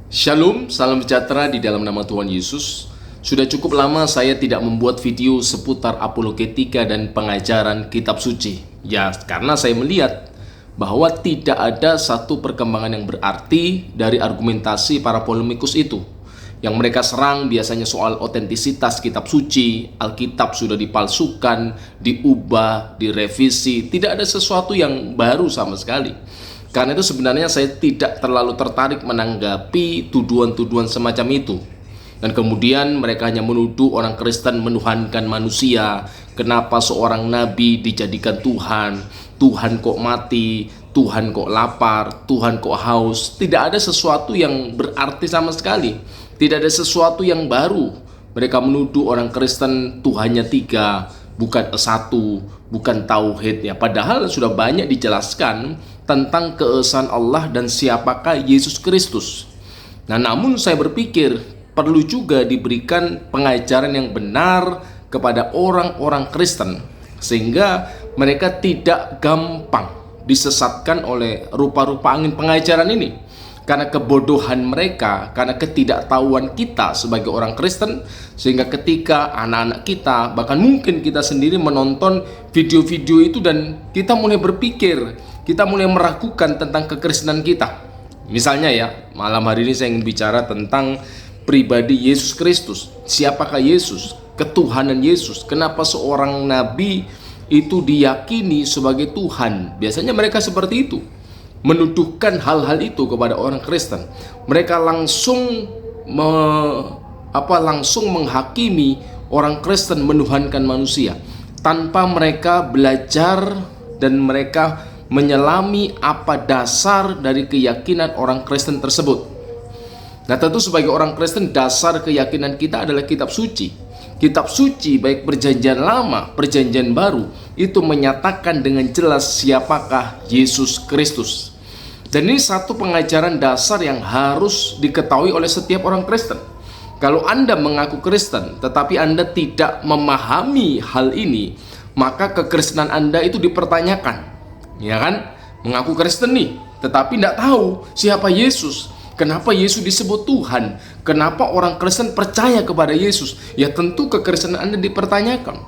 Shalom, salam sejahtera di dalam nama Tuhan Yesus. Sudah cukup lama saya tidak membuat video seputar apologetika dan pengajaran kitab suci. Ya, karena saya melihat bahwa tidak ada satu perkembangan yang berarti dari argumentasi para polemikus itu. Yang mereka serang biasanya soal otentisitas kitab suci, Alkitab sudah dipalsukan, diubah, direvisi. Tidak ada sesuatu yang baru sama sekali. Karena itu sebenarnya saya tidak terlalu tertarik menanggapi tuduhan-tuduhan semacam itu. Dan kemudian mereka hanya menuduh orang Kristen menuhankan manusia. Kenapa seorang nabi dijadikan Tuhan? Tuhan kok mati? Tuhan kok lapar? Tuhan kok haus? Tidak ada sesuatu yang berarti sama sekali. Tidak ada sesuatu yang baru. Mereka menuduh orang Kristen Tuhannya tiga, bukan satu, bukan tauhid ya. Padahal sudah banyak dijelaskan tentang keesaan Allah dan siapakah Yesus Kristus. Nah, namun saya berpikir perlu juga diberikan pengajaran yang benar kepada orang-orang Kristen sehingga mereka tidak gampang disesatkan oleh rupa-rupa angin pengajaran ini. Karena kebodohan mereka, karena ketidaktahuan kita sebagai orang Kristen, sehingga ketika anak-anak kita, bahkan mungkin kita sendiri menonton video-video itu dan kita mulai berpikir, kita mulai meragukan tentang kekristenan kita. Misalnya ya, malam hari ini saya ingin bicara tentang pribadi Yesus Kristus. Siapakah Yesus? Ketuhanan Yesus. Kenapa seorang nabi itu diyakini sebagai Tuhan? Biasanya mereka seperti itu, menuduhkan hal-hal itu kepada orang Kristen. Mereka langsung menghakimi orang Kristen menuhankan manusia tanpa mereka belajar dan mereka menyelami apa dasar dari keyakinan orang Kristen tersebut. Nah, tentu sebagai orang Kristen dasar keyakinan kita adalah kitab suci. Kitab suci baik perjanjian lama, perjanjian baru itu menyatakan dengan jelas siapakah Yesus Kristus. Dan ini satu pengajaran dasar yang harus diketahui oleh setiap orang Kristen. Kalau Anda mengaku Kristen tetapi Anda tidak memahami hal ini, maka kekristenan Anda itu dipertanyakan. Ya kan? Mengaku Kristen nih, tetapi tidak tahu siapa Yesus. Kenapa Yesus disebut Tuhan? Kenapa orang Kristen percaya kepada Yesus? Ya tentu kekristenan Anda dipertanyakan.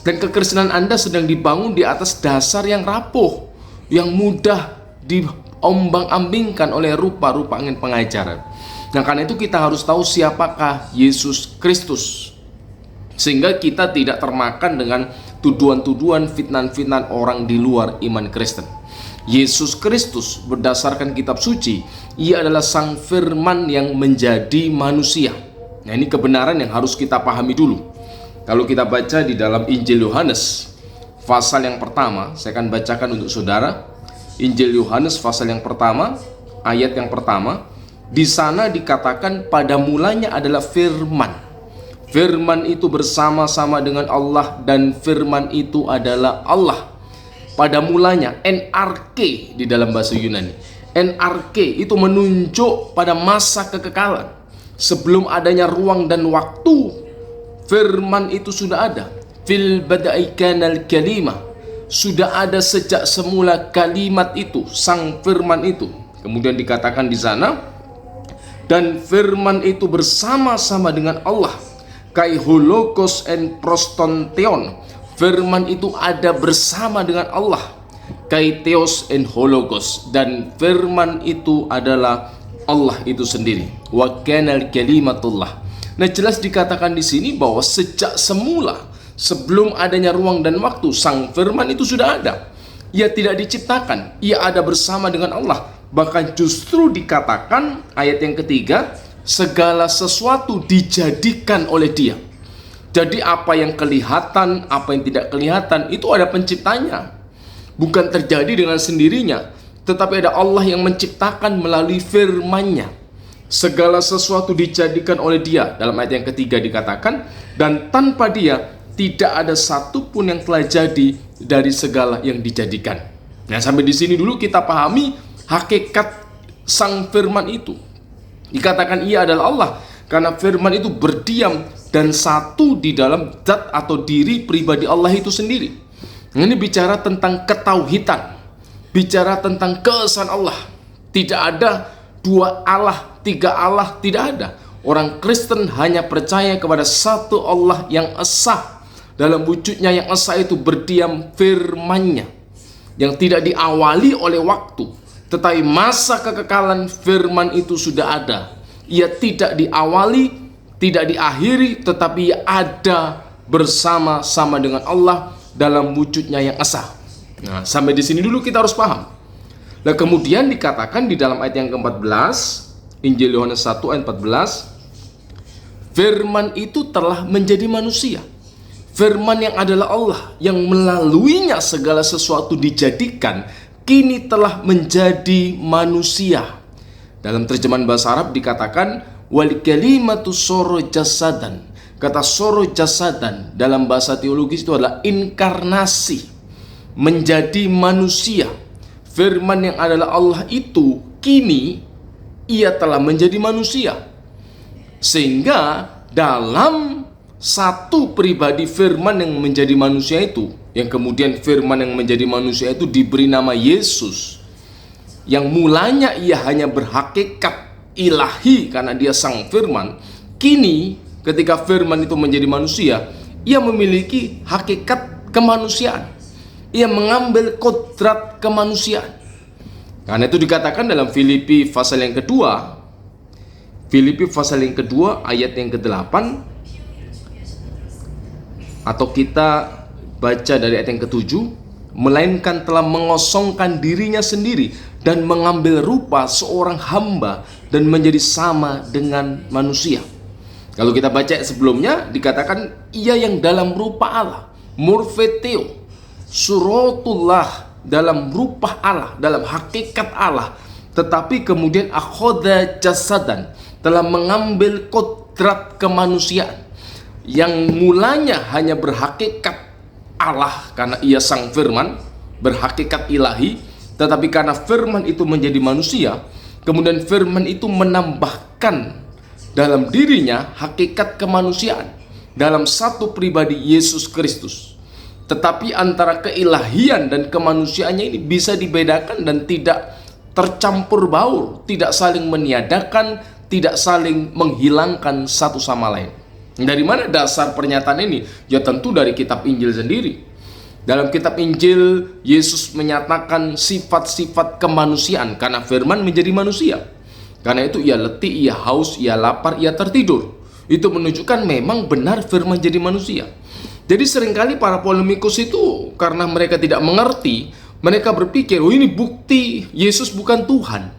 Dan kekristenan Anda sedang dibangun di atas dasar yang rapuh, yang mudah diombang-ambingkan oleh rupa-rupa angin pengajaran. Nah, karena itu kita harus tahu siapakah Yesus Kristus, sehingga kita tidak termakan dengan tuduhan-tuduhan, fitnah-fitnah orang di luar iman Kristen. Yesus Kristus berdasarkan kitab suci, ia adalah sang firman yang menjadi manusia. Nah, ini kebenaran yang harus kita pahami dulu. Kalau kita baca di dalam Injil Yohanes pasal yang pertama, saya akan bacakan untuk saudara. Injil Yohanes pasal yang pertama, ayat yang pertama. Di sana dikatakan pada mulanya adalah firman. Firman itu bersama-sama dengan Allah dan firman itu adalah Allah. Pada mulanya, NRK di dalam bahasa Yunani. NRK itu menunjuk pada masa kekekalan. Sebelum adanya ruang dan waktu, firman itu sudah ada. Fil bada'i kanal kalimah. Sudah ada sejak semula kalimat itu, sang firman itu. Kemudian dikatakan di sana, dan firman itu bersama-sama dengan Allah. Kai holokos en prostonteon. Firman itu ada bersama dengan Allah. Kai theos en hologos. Dan firman itu adalah Allah itu sendiri. Wa kanal kalimatullah. Nah, jelas dikatakan di sini bahwa sejak semula, sebelum adanya ruang dan waktu, sang firman itu sudah ada. Ia tidak diciptakan, ia ada bersama dengan Allah. Bahkan justru dikatakan ayat yang ketiga, segala sesuatu dijadikan oleh Dia. Jadi apa yang kelihatan, apa yang tidak kelihatan, itu ada penciptanya. Bukan terjadi dengan sendirinya, tetapi ada Allah yang menciptakan melalui firman-Nya. Segala sesuatu dijadikan oleh Dia. Dalam ayat yang ketiga dikatakan, dan tanpa Dia tidak ada satupun yang telah jadi dari segala yang dijadikan. Nah, sampai di sini dulu kita pahami hakikat sang firman itu. Dikatakan ia adalah Allah karena firman itu berdiam dan satu di dalam zat atau diri pribadi Allah itu sendiri. Ini bicara tentang ketauhidan, bicara tentang keesaan Allah. Tidak ada dua Allah, tiga Allah tidak ada. Orang Kristen hanya percaya kepada satu Allah yang esa. Dalam wujudnya yang esa itu berdiam firman-Nya, yang tidak diawali oleh waktu, tetapi masa kekekalan firman itu sudah ada. Ia tidak diawali, tidak diakhiri, tetapi ia ada bersama-sama dengan Allah dalam wujudnya yang esa. Nah, sampai di sini dulu kita harus paham. Nah, kemudian dikatakan di dalam ayat yang ke-14, Injil Yohanes 1 ayat 14, firman itu telah menjadi manusia. Firman yang adalah Allah, yang melaluinya segala sesuatu dijadikan, kini telah menjadi manusia. Dalam terjemahan bahasa Arab dikatakan wal kalimatu soro jasadan. Kata soro jasadan dalam bahasa teologis itu adalah inkarnasi, menjadi manusia. Firman yang adalah Allah itu kini ia telah menjadi manusia. Sehingga dalam satu pribadi firman yang menjadi manusia itu, yang kemudian firman yang menjadi manusia itu diberi nama Yesus, yang mulanya ia hanya berhakikat ilahi karena dia sang firman, kini ketika firman itu menjadi manusia, ia memiliki hakikat kemanusiaan. Ia mengambil kodrat kemanusiaan. Karena itu dikatakan dalam Filipi pasal yang kedua, ayat yang ke-8, atau kita baca dari ayat yang ke-7, melainkan telah mengosongkan dirinya sendiri dan mengambil rupa seorang hamba dan menjadi sama dengan manusia. Kalau kita baca sebelumnya dikatakan ia yang dalam rupa Allah, morfeteo, suratullah, dalam rupa Allah, dalam hakikat Allah, tetapi kemudian akhoda jasadan, telah mengambil kodrat kemanusiaan, yang mulanya hanya berhakikat Allah karena ia sang firman, berhakikat ilahi, tetapi karena firman itu menjadi manusia, kemudian firman itu menambahkan dalam dirinya hakikat kemanusiaan dalam satu pribadi Yesus Kristus. Tetapi antara keilahian dan kemanusiaannya ini bisa dibedakan dan tidak tercampur baur, tidak saling meniadakan, tidak saling menghilangkan satu sama lain. Dari mana dasar pernyataan ini? Ya tentu dari kitab Injil sendiri. Dalam kitab Injil, Yesus menyatakan sifat-sifat kemanusiaan karena firman menjadi manusia. Karena itu ia letih, ia haus, ia lapar, ia tertidur. Itu menunjukkan memang benar firman jadi manusia. Jadi seringkali para polemikus itu karena mereka tidak mengerti, mereka berpikir, oh ini bukti Yesus bukan Tuhan.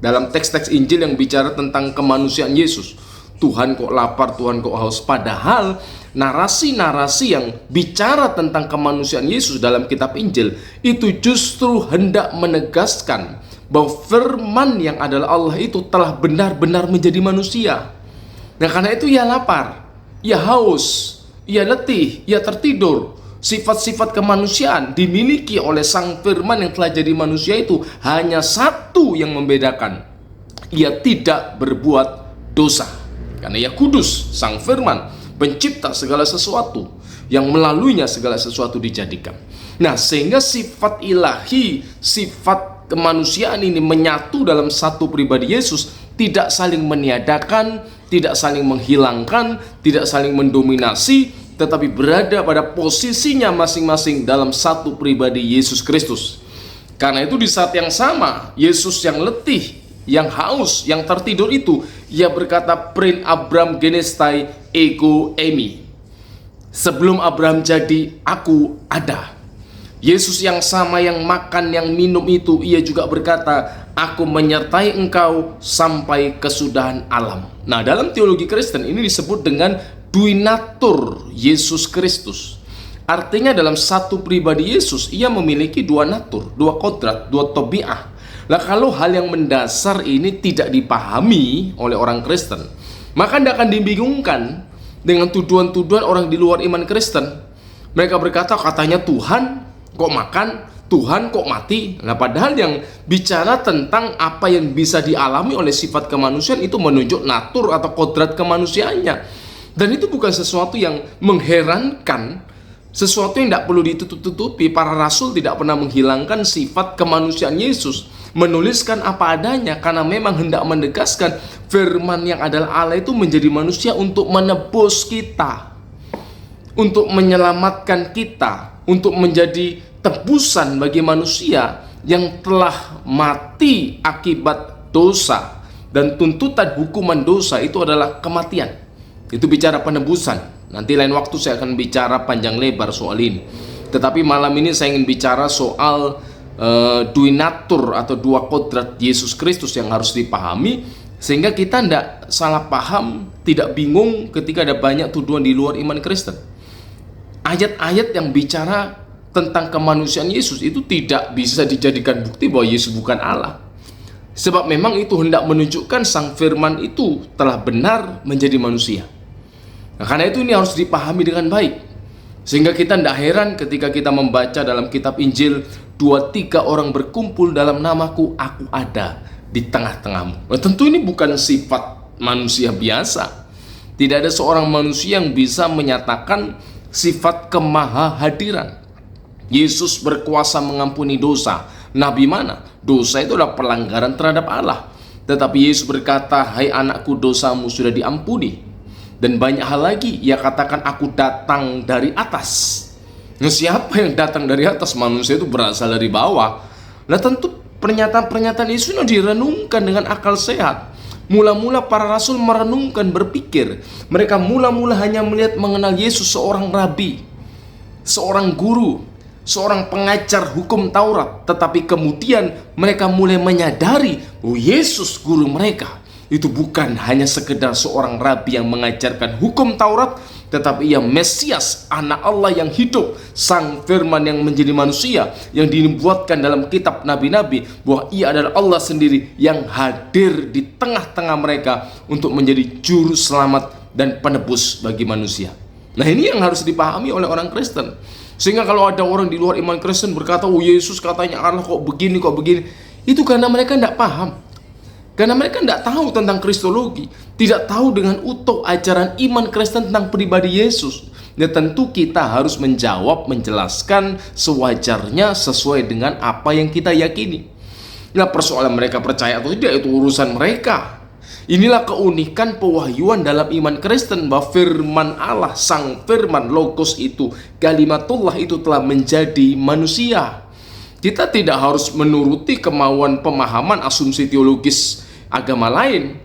Dalam teks-teks Injil yang bicara tentang kemanusiaan Yesus, Tuhan kok lapar, Tuhan kok haus. Padahal narasi-narasi yang bicara tentang kemanusiaan Yesus dalam kitab Injil itu justru hendak menegaskan bahwa firman yang adalah Allah itu telah benar-benar menjadi manusia. Nah karena itu ia lapar, ia haus, ia letih, ia tertidur. Sifat-sifat kemanusiaan dimiliki oleh sang firman yang telah jadi manusia itu hanya satu yang membedakan. Ia tidak berbuat dosa. Karena ia kudus, sang firman, pencipta segala sesuatu, yang melaluinya segala sesuatu dijadikan. Nah, sehingga sifat ilahi, sifat kemanusiaan ini menyatu dalam satu pribadi Yesus, tidak saling meniadakan, tidak saling menghilangkan, tidak saling mendominasi, tetapi berada pada posisinya masing-masing dalam satu pribadi Yesus Kristus. Karena itu di saat yang sama, Yesus yang letih, yang haus, yang tertidur itu, ia berkata, Prin Abraham genestai ego emi. Sebelum Abraham jadi, aku ada. Yesus yang sama, yang makan, yang minum itu, ia juga berkata, aku menyertai engkau sampai kesudahan alam. Nah, dalam teologi Kristen ini disebut dengan duinatur Yesus Kristus. Artinya dalam satu pribadi Yesus, ia memiliki dua natur, dua kodrat, dua tobiah. Nah, kalau hal yang mendasar ini tidak dipahami oleh orang Kristen, maka Anda akan dibingungkan dengan tuduhan-tuduhan orang di luar iman Kristen. Mereka berkata, katanya Tuhan kok makan, Tuhan kok mati. Nah, padahal yang bicara tentang apa yang bisa dialami oleh sifat kemanusiaan itu menunjuk natur atau kodrat kemanusiaannya. Dan itu bukan sesuatu yang mengherankan, sesuatu yang tidak perlu ditutup-tutupi. Para rasul tidak pernah menghilangkan sifat kemanusiaan Yesus. menuliskan apa adanya, karena memang hendak menegaskan firman yang adalah Allah itu menjadi manusia untuk menebus kita, untuk menyelamatkan kita, untuk menjadi tebusan bagi manusia yang telah mati akibat dosa. Dan tuntutan hukuman dosa itu adalah kematian. Itu bicara penebusan. Nanti lain waktu saya akan bicara panjang lebar soal ini. Tetapi malam ini saya ingin bicara soal duinatur atau dua kodrat Yesus Kristus yang harus dipahami, sehingga kita tidak salah paham, tidak bingung ketika ada banyak tuduhan di luar iman Kristen. Ayat-ayat yang bicara tentang kemanusiaan Yesus itu tidak bisa dijadikan bukti bahwa Yesus bukan Allah. Sebab memang itu hendak menunjukkan sang firman itu telah benar menjadi manusia. Nah, karena itu ini harus dipahami dengan baik. Sehingga kita tidak heran ketika kita membaca dalam kitab Injil, 2-3 orang berkumpul dalam namaku, aku ada di tengah-tengahmu. Nah, tentu ini bukan sifat manusia biasa. Tidak ada seorang manusia yang bisa menyatakan sifat kemahahadiran. Yesus berkuasa mengampuni dosa. Nabi mana? Dosa itu adalah pelanggaran terhadap Allah. Tetapi Yesus berkata, hai anakku, dosamu sudah diampuni. Dan banyak hal lagi. Ia katakan, aku datang dari atas. Nah, siapa yang datang dari atas? Manusia itu berasal dari bawah. Nah, tentu pernyataan-pernyataan Yesus ini direnungkan dengan akal sehat. Mula-mula para rasul merenungkan, berpikir. Mereka mula-mula hanya melihat mengenal Yesus seorang rabi, seorang guru, seorang pengajar hukum Taurat. Tetapi kemudian mereka mulai menyadari bahwa Yesus guru mereka itu bukan hanya sekedar seorang rabi yang mengajarkan hukum Taurat, tetapi ia Mesias, anak Allah yang hidup, sang firman yang menjadi manusia, yang dinubuatkan dalam kitab nabi-nabi bahwa ia adalah Allah sendiri yang hadir di tengah-tengah mereka untuk menjadi juru selamat dan penebus bagi manusia. Nah, ini yang harus dipahami oleh orang Kristen. Sehingga kalau ada orang di luar iman Kristen berkata, oh Yesus katanya Allah kok begini, itu karena mereka tidak paham. Karena mereka tidak tahu tentang kristologi, tidak tahu dengan utuh ajaran iman Kristen tentang pribadi Yesus. Ya, tentu kita harus menjawab, menjelaskan sewajarnya sesuai dengan apa yang kita yakini. Nah, persoalan mereka percaya atau tidak itu urusan mereka. Inilah keunikan pewahyuan dalam iman Kristen, bahwa firman Allah, sang firman logos itu, kalimatullah itu telah menjadi manusia. Kita tidak harus menuruti kemauan pemahaman asumsi teologis agama lain.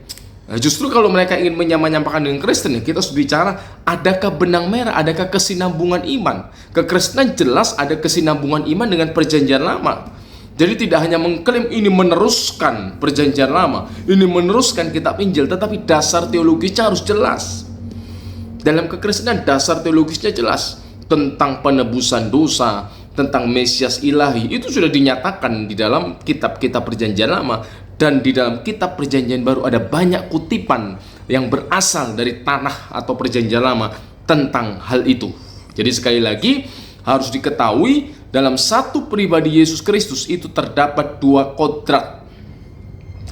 Nah, justru kalau mereka ingin menyamakan dengan Kristen, ya kita harus bicara, adakah benang merah, adakah kesinambungan iman? Kekristenan jelas ada kesinambungan iman dengan perjanjian lama. Jadi tidak hanya mengklaim ini meneruskan perjanjian lama, ini meneruskan kitab Injil, tetapi dasar teologisnya harus jelas. Dalam kekristenan dasar teologisnya jelas tentang penebusan dosa, tentang Mesias ilahi, itu sudah dinyatakan di dalam kitab-kitab perjanjian lama. Dan di dalam kitab perjanjian baru ada banyak kutipan yang berasal dari tanah atau perjanjian lama tentang hal itu. Jadi sekali lagi harus diketahui, dalam satu pribadi Yesus Kristus itu terdapat dua kodrat.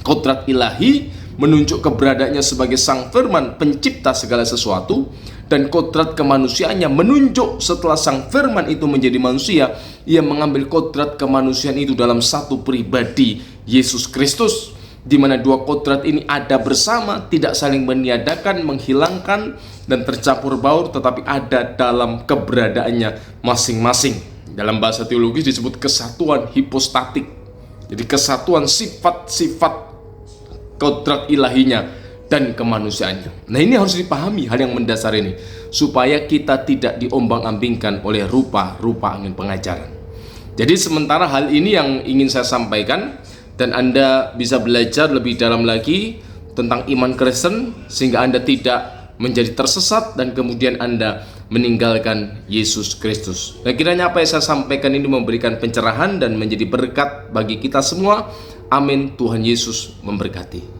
Kodrat ilahi menunjuk keberadaannya sebagai sang firman pencipta segala sesuatu, dan kodrat kemanusiaannya menunjuk setelah sang firman itu menjadi manusia, ia mengambil kodrat kemanusiaan itu dalam satu pribadi Yesus Kristus, di mana dua kodrat ini ada bersama, tidak saling meniadakan, menghilangkan, dan tercampur baur, tetapi ada dalam keberadaannya masing-masing. Dalam bahasa teologis disebut kesatuan hipostatik. Jadi kesatuan sifat-sifat kodrat ilahinya dan kemanusiaannya. Nah, ini harus dipahami hal yang mendasar ini, supaya kita tidak diombang-ambingkan oleh rupa-rupa angin pengajaran. Jadi sementara hal ini yang ingin saya sampaikan, dan Anda bisa belajar lebih dalam lagi tentang iman Kristen, sehingga Anda tidak menjadi tersesat dan kemudian Anda meninggalkan Yesus Kristus. Nah, kiranya apa yang saya sampaikan ini memberikan pencerahan dan menjadi berkat bagi kita semua. Amin. Tuhan Yesus memberkati.